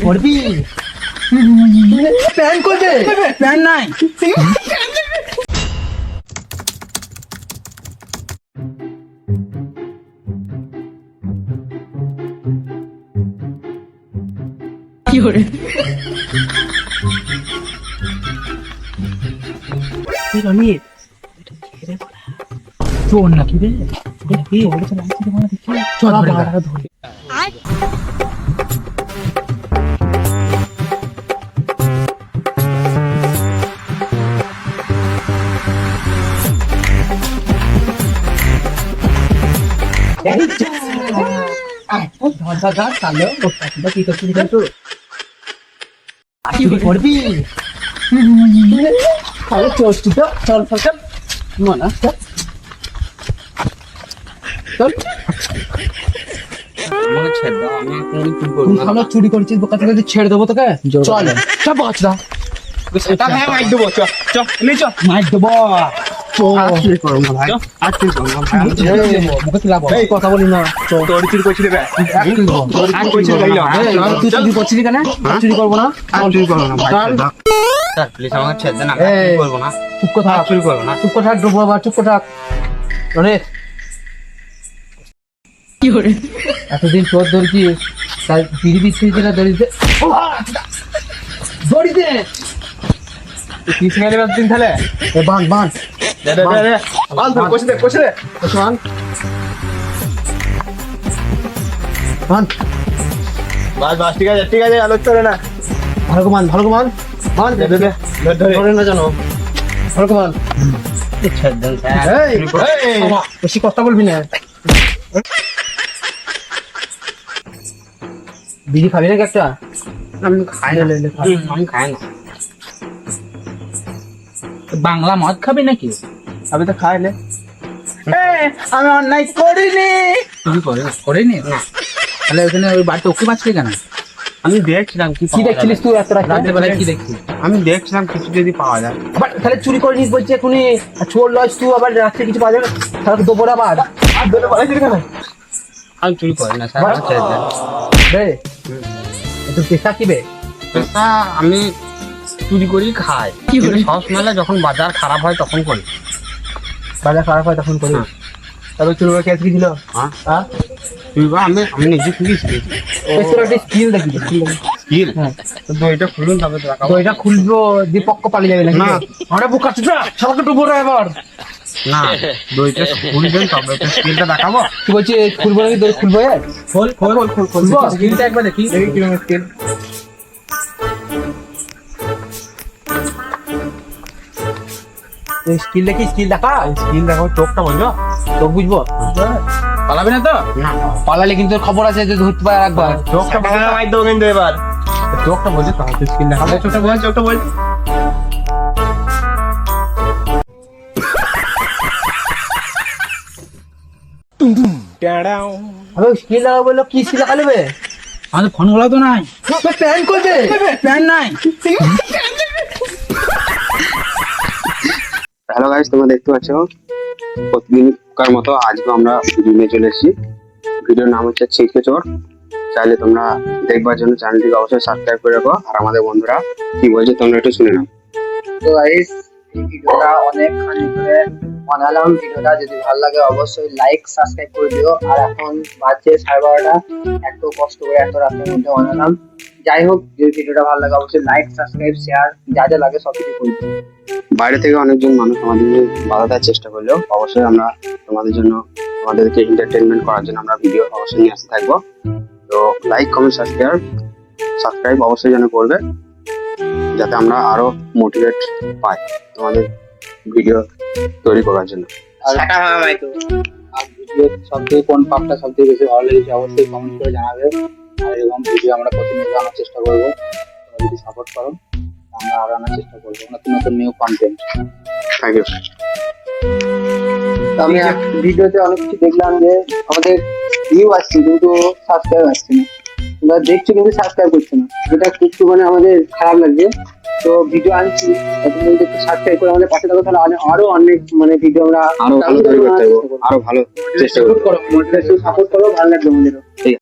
করবি প্যান করবে প্যান নাই কি করে রনির চোর নাকি রে দেখি ওটা তো লাগছে না দেখি চল বাড়া ধরে করবি চল মনা চল চুরি করছিস বোকা থেকে ছেড়ে দেবো তোকে চল সব বাঁচরা মাইক দেবো মাইক দেবো কথা বলি না চুরি করছিলি কেন চুরি করবো না চুপ কথা চুপ কথা ডুবো আবার চুপ কথা এতদিন তোর ধরছিস তাই বিড়ি বিচ্ছিস না দড়িতে দড়িতে কি সিঙ্গালি বাদ দিন তাহলে বান বান ঠিক আছে আলোচ করে না ভালো কমান ধরে না জানো ভালো কমান বেশি কথা বলবি না বিড়ি খাবি নাকি একটা আমি খাই না বাংলা মদ খাবি নাকি আমি তো খাইলে আমি অন্যায় করিনি তুই করিনি না তাহলে ওখানে ওই বাড়িতে ওকে মাছলি কেন আমি দেখছিলাম কি দেখছিলিস তুই এত রাতের বেলায় কি দেখছিস আমি দেখছিলাম কিছু যদি পাওয়া যায় আবার তাহলে চুরি করে নিস বলছে এখনই চোর লস তুই আবার রাত্রে কিছু পাওয়া যাবে তাহলে দুপুর আবার আমি চুরি করি না তুই পেশা কি বে পেশা আমি চুরি করি খাই সবসময় যখন বাজার খারাপ হয় তখন করি বাজার খারাপ হয় তখন করি তবে চুরি করে খেয়ে ছিল হ্যাঁ আমি নিজে শিখেছি স্কিল দেখি স্কিল দইটা খুলুন তবে দইটা খুলবো দীপক পালিয়ে যাবে না আমরা বুকা চুটা সবাইকে ডুবো এবার না দইটা খুলবেন তবে তো স্কিলটা দেখাবো কি বলছি খুলবো নাকি দই খুলবো খুলবো স্কিলটা একবার দেখি কিরকম স্কিল স্কিল দেখি স্কিল দেখা স্কিল দেখো চোখটা বুঝবো চোখ বুঝবো পালাবে না তো না পালালে কিন্তু খবর আছে যে ধরতে পারে একবার চোখটা ভাঙা মাইর দেবো কিন্তু এবার চোখটা বলছে তো স্কিল দেখা চোখটা বল আরে স্কিল লাগাবো বললো কি স্কিল লাগাবে আমাদের ফোন গুলা তো নাই প্যান করবে প্যান নাই হ্যালো গাইস, তোমরা দেখতে পাচ্ছ প্রতিদিনকার মতো আজকে আমরা ভিডিও নিয়ে চলে এসেছি। ভিডিওর নাম হচ্ছে ছিটকে চোর। চাইলে তোমরা দেখবার জন্য চ্যানেলটিকে অবশ্যই সাবস্ক্রাইব করে রাখো। আর আমাদের বন্ধুরা কি বলছে তোমরা একটু শুনে নাও। তো গাইস, এই ভিডিওটা অনেকখানি করে বানালাম। ভিডিওটা যদি ভালো লাগে অবশ্যই লাইক সাবস্ক্রাইব করে দিও। আর এখন বাজে 12:30, এত কষ্ট করে এত রাতের মধ্যে বানালাম। যাই হোক, যদি ভিডিওটা ভালো লাগে অবশ্যই লাইক সাবস্ক্রাইব শেয়ার যা যা লাগে সব কিছু করে দিও। বাইরে থেকে অনেকজন মানুষ আমাদের বাধা দেওয়ার চেষ্টা করলেও অবশ্যই আমরা তোমাদের জন্য, তোমাদেরকে এন্টারটেনমেন্ট করার জন্য আমরা ভিডিও অবশ্যই নিয়ে আসতে থাকবো। তো লাইক কমেন্ট সাবস্ক্রাইব অবশ্যই যেন করবে, যাতে আমরা আরো মোটিভেট পাই তোমাদের ভিডিও তৈরি করার জন্য। আর ভিডিও সবথেকে কোন পার্টটা সবথেকে বেশি ভালো লেগেছে অবশ্যই কমেন্ট করে জানাবে। আর এরকম ভিডিও আমরা প্রতিনিয়ত আনার চেষ্টা করবো। তোমরা যদি সাপোর্ট করো আমরা আরো আনার চেষ্টা করবো নতুন নতুন নিউ কন্টেন্ট। Thank you. আমি ভিডিওতে অনেক কিছু দেখলাম যে আমাদের ভিউ আসছে কিন্তু সাবস্ক্রাইব আসছে না। তোমরা দেখছো কিন্তু সাবস্ক্রাইব করছো না, যেটা একটু মানে আমাদের খারাপ লাগছে। তো ভিডিও আনছি, তুমি যদি সাবস্ক্রাইব করে আমাদের পাশে থাকো তাহলে আরো অনেক মানে ভিডিও আমরা আরো ভালো তৈরি করতে পারবো, আরো ভালো চেষ্টা করবো। সাপোর্ট করো, ভালো লাগবে আমাদেরও।